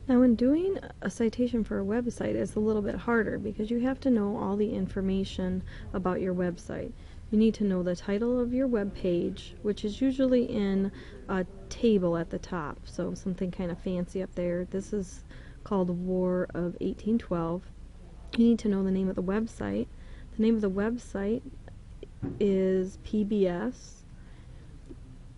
Now, when doing a citation for a website, it's a little bit harder because you have to know all the information about your website. You need to know the title of your web page, which is usually in a table at the top, so something kind of fancy up there. This is called War of 1812. You need to know the name of the website. The name of the website is PBS.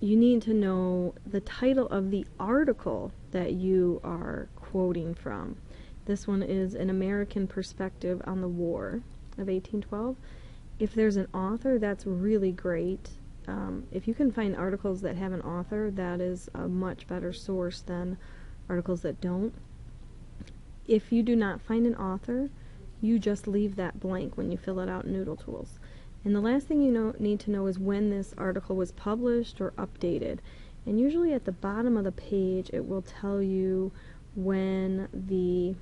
You need to know the title of the article that you are quoting from. This one is An American Perspective on the War of 1812. If there's an author, that's really great. If you can find articles that have an author, that is a much better source than articles that don't. If you do not find an author, you just leave that blank when you fill it out in Noodle Tools. And the last thing you need to know is when this article was published or updated. And usually at the bottom of the page it will tell you when the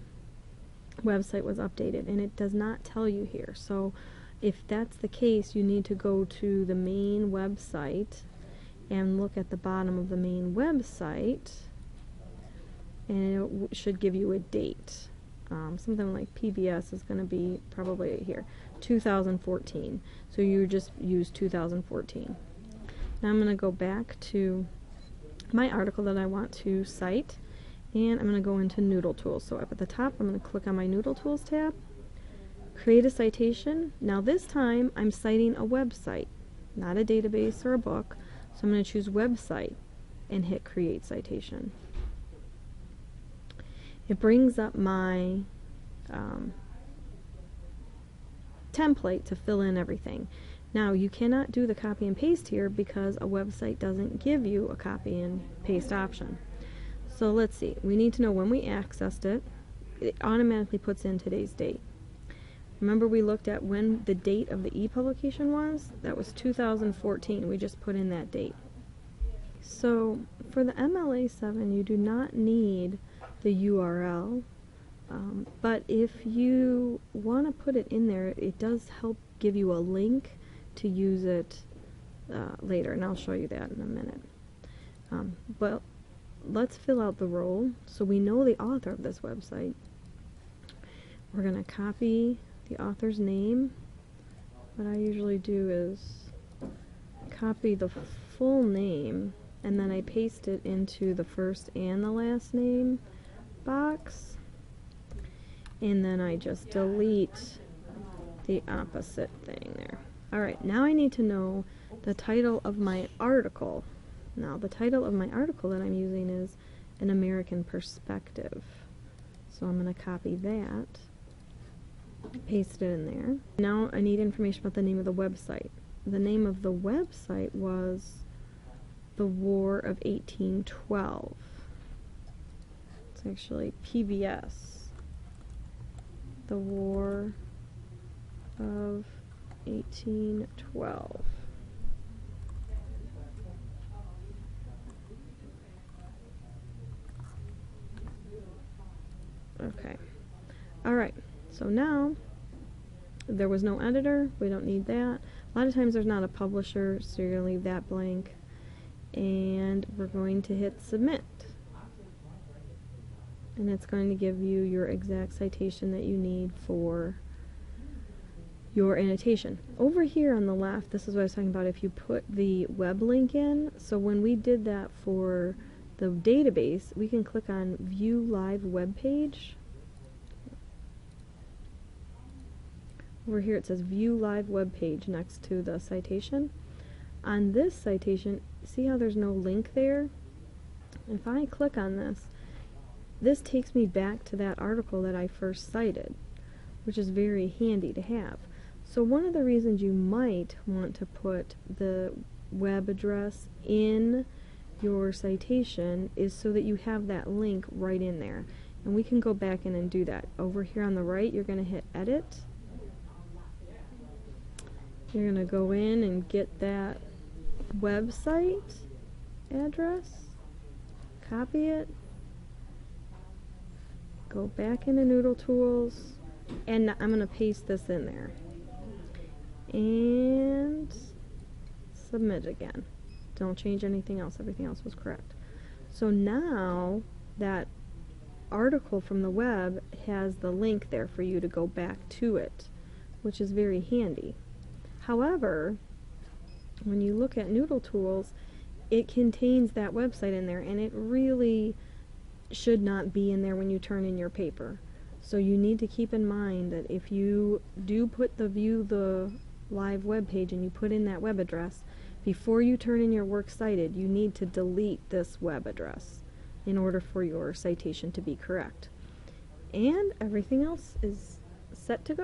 website was updated, and it does not tell you here. So if that's the case, you need to go to the main website and look at the bottom of the main website, and it should give you a date. Something like PBS is going to be probably here, 2014. So you just use 2014. Now I'm going to go back to my article that I want to cite, and I'm going to go into Noodle Tools. So up at the top, I'm going to click on my Noodle Tools tab, create a citation. Now this time I'm citing a website, not a database or a book. So I'm going to choose website and hit create citation. It brings up my template to fill in everything. Now you cannot do the copy and paste here because a website doesn't give you a copy and paste option. So let's see, we need to know when we accessed it. It automatically puts in today's date. Remember we looked at when the date of the e-publication was? That was 2014. We just put in that date. So for the MLA7 you do not need the URL, but if you want to put it in there, it does help give you a link to use it later, and I'll show you that in a minute. But let's fill out the role so we know the author of this website. We're going to copy the author's name. What I usually do is copy the full name and then I paste it into the first and the last name box, and then I just delete the opposite thing there. Alright, now I need to know the title of my article. Now the title of my article that I'm using is An American Perspective. So I'm going to copy that, paste it in there. Now I need information about the name of the website. The name of the website was The War of 1812. It's actually PBS. The War of 1812. Okay. Alright, so now there was no editor, we don't need that. A lot of times there's not a publisher, so you're going to leave that blank. And we're going to hit submit. And it's going to give you your exact citation that you need for your annotation. Over here on the left, this is what I was talking about, if you put the web link in, so when we did that for the database, we can click on View Live Web Page. Over here it says View Live Web Page next to the citation. On this citation, see how there's no link there? If I click on this, this takes me back to that article that I first cited, which is very handy to have. So one of the reasons you might want to put the web address in your citation is so that you have that link right in there. And we can go back in and do that. Over here on the right, you're going to hit Edit. You're going to go in and get that website address, copy it, go back into Noodle Tools, and I'm going to paste this in there. And submit again. Don't change anything else. Everything else was correct. So now that article from the web has the link there for you to go back to it, which is very handy. However, when you look at Noodle Tools, it contains that website in there, and it really should not be in there when you turn in your paper. So you need to keep in mind that if you do put the view the live web page and you put in that web address, before you turn in your works cited, you need to delete this web address in order for your citation to be correct. And everything else is set to go.